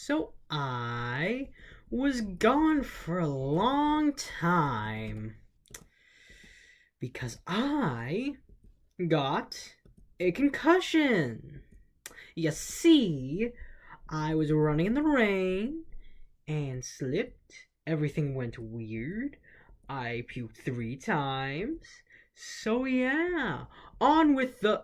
So I was gone for a long time because I got a concussion. You see, I was running in the rain and slipped. Everything went weird. I puked 3 times. So yeah, on with the.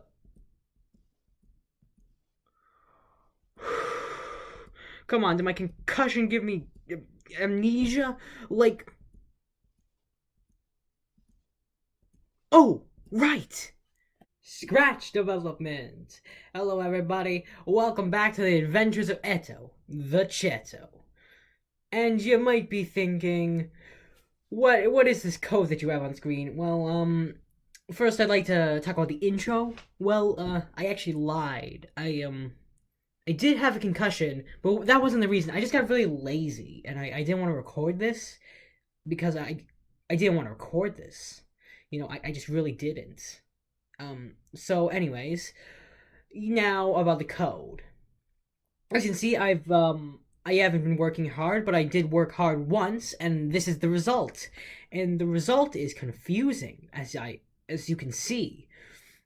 Come on, did my concussion give me amnesia? Like, oh, right! Scratch development! Hello, everybody. Welcome back to the adventures of Eto, the Cheto. And you might be thinking, what is this code that you have on screen? Well, first I'd like to talk about the intro. Well, I actually lied. I did have a concussion, but that wasn't the reason. I just got really lazy, and I didn't want to record this because I didn't want to record this. I just really didn't. So anyways, now about the code. As you can see, I haven't been working hard, but I did work hard once, and this is the result. And the result is confusing, as you can see.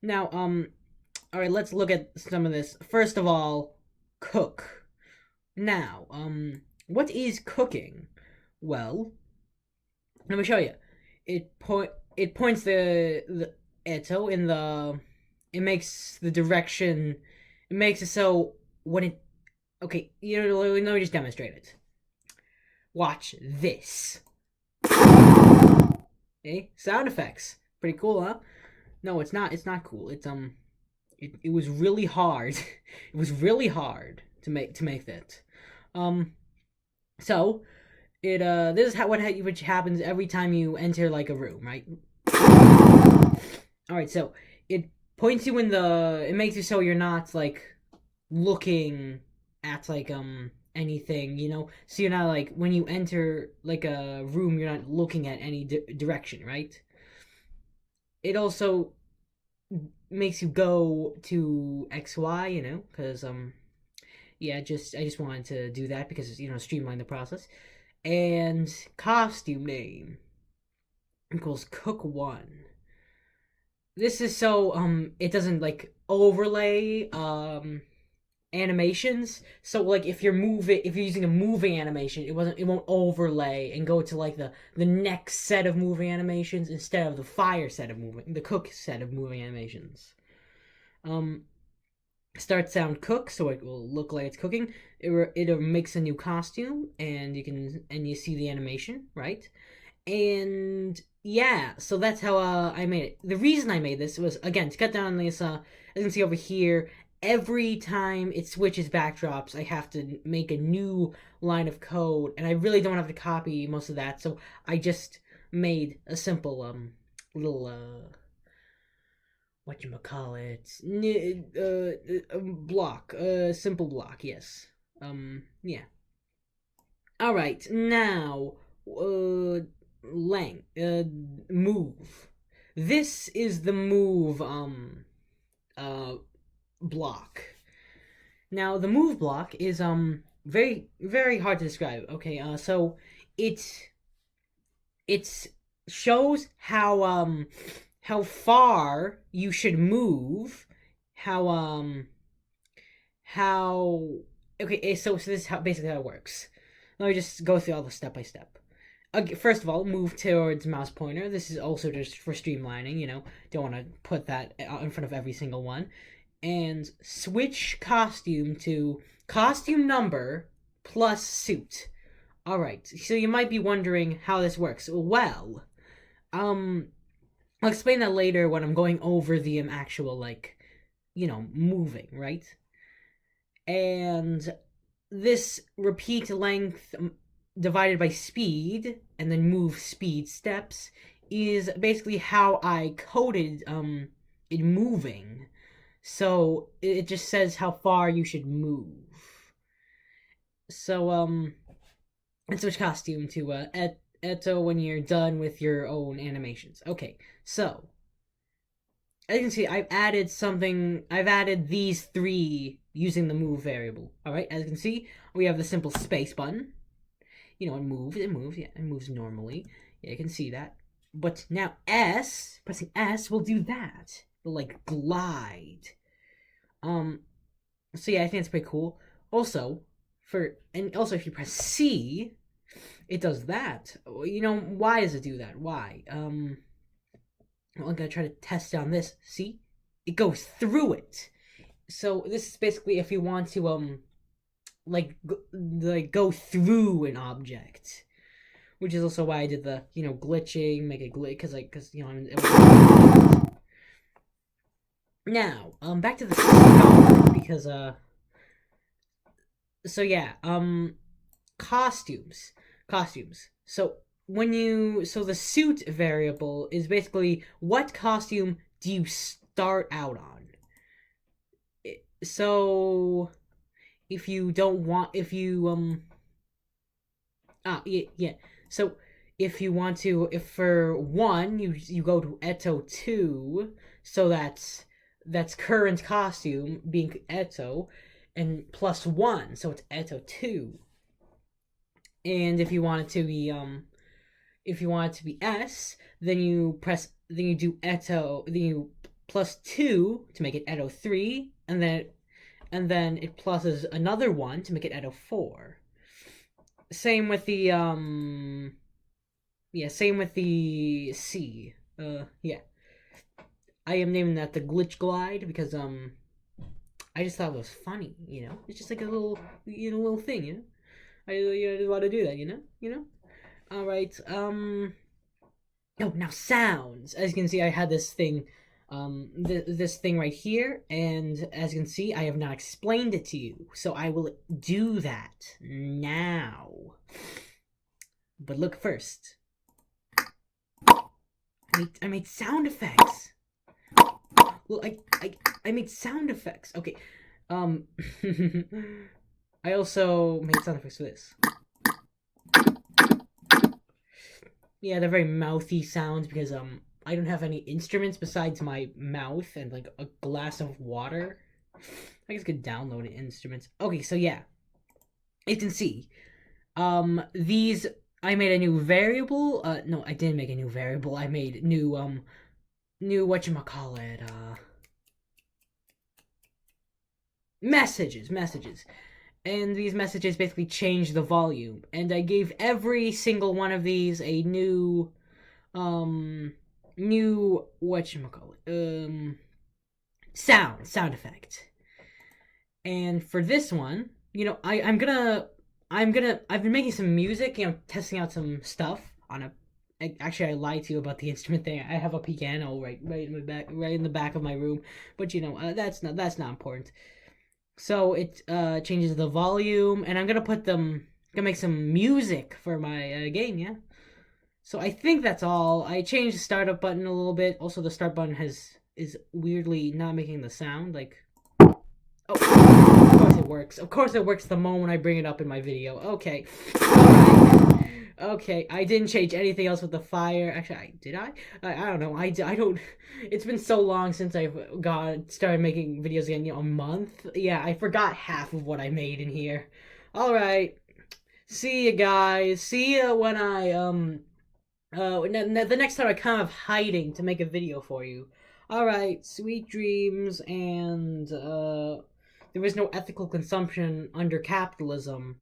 Now, all right, let's look at some of this. First of all, cook. Now, what is cooking? Well, let me show you. It points the Eto in the. It makes the direction. It makes it so when it. Okay, let me just demonstrate it. Watch this. Hey, sound effects. Pretty cool, huh? No, it's not. It's not cool. It was really hard. It was really hard to make that. Um, so this is what happens every time you enter like a room, right? All right, so it points you in the. It makes it so you're not like looking at like anything, so you're not like when you enter like a room, you're not looking at any direction, right? It also makes you go to XY, because yeah, I just wanted to do that because streamline the process. And costume name equals cook one. This is so it doesn't like overlay animations. So like if you're using a moving animation, it won't overlay and go to like the next set of moving animations instead of the cook set of moving animations. Um Start sound cook, so it will look like it's cooking. It makes a new costume, and you see the animation, right? And yeah, so that's how I made it. The reason I made this was again to cut down on this. As you can see over here, every time it switches backdrops, I have to make a new line of code, and I really don't have to copy most of that. So I just made a simple little what you call it, block, simple block. Yes. Yeah. All right. Now, length, move. This is the move uh block. Now the move block is very very hard to describe. Okay, so it it shows how far you should move, how how okay, so this is how basically how it works. Let me just go through all the step by step. First of all, move towards mouse pointer. This is also just for streamlining, don't want to put that in front of every single one. And switch costume to costume number plus suit. All right, so you might be wondering how this works. Well, um, I'll explain that later when I'm going over the actual like, moving, right? And this repeat length divided by speed and then move speed steps is basically how I coded it moving. So it just says how far you should move. So and switch costume to Eto when you're done with your own animations. Okay, so as you can see, I've added these three using the move variable. All right, as you can see, we have the simple space button. You know, it moves, yeah, it moves normally. Yeah, you can see that. But now pressing S will do that. It'll like glide. So yeah, I think it's pretty cool. Also, also if you press C, it does that. You know, why does it do that? Why? Well, I'm gonna try to test it on this. See? It goes through it. So this is basically if you want to like go through an object, which is also why I did the glitching, make it glitch because now back to the star because so yeah costumes. So the suit variable is basically what costume do you start out on. So if you don't want if you yeah. So if you want to, if for 1 you go to Eto 2, so that's current costume being Eto, and plus 1, so it's Eto 2. And if you want it to be S, then you do Eto, then you plus 2 to make it Eto 3, and then it pluses another 1 to make it Eto 4. Same with the same with the C. Yeah. I am naming that the glitch glide because I just thought it was funny, you know? It's just like a little little thing, you know? I just want to do that, you know? All right. Oh, now sounds. As you can see, I had this thing this thing right here, and as you can see, I have not explained it to you, so I will do that now. But look first. I made sound effects. Well, I made sound effects. Okay. I also made sound effects for this. Yeah, they're very mouthy sounds because I don't have any instruments besides my mouth and like a glass of water. I guess I could download instruments. Okay, so yeah. You can see. These I made a new variable. No, I didn't make a new variable. I made new whatchamacallit, messages. And these messages basically change the volume. And I gave every single one of these a new whatchamacallit, sound effect. And for this one, I've been making some music, testing out some stuff on a. Actually, I lied to you about the instrument thing. I have a piano right in the back of my room, but that's not important. So it changes the volume, and I'm gonna make some music for my game. Yeah. So I think that's all. I changed the startup button a little bit. Also, the start button is weirdly not making the sound like. Oh, of course it works. Of course it works the moment I bring it up in my video. Okay. Alright. Okay, I didn't change anything else with the fire. Actually, did I? I don't know. I don't. It's been so long since I've started making videos again. A month. Yeah, I forgot half of what I made in here. All right. See you guys. See you when I the next time I come up hiding to make a video for you. All right. Sweet dreams, and there is no ethical consumption under capitalism.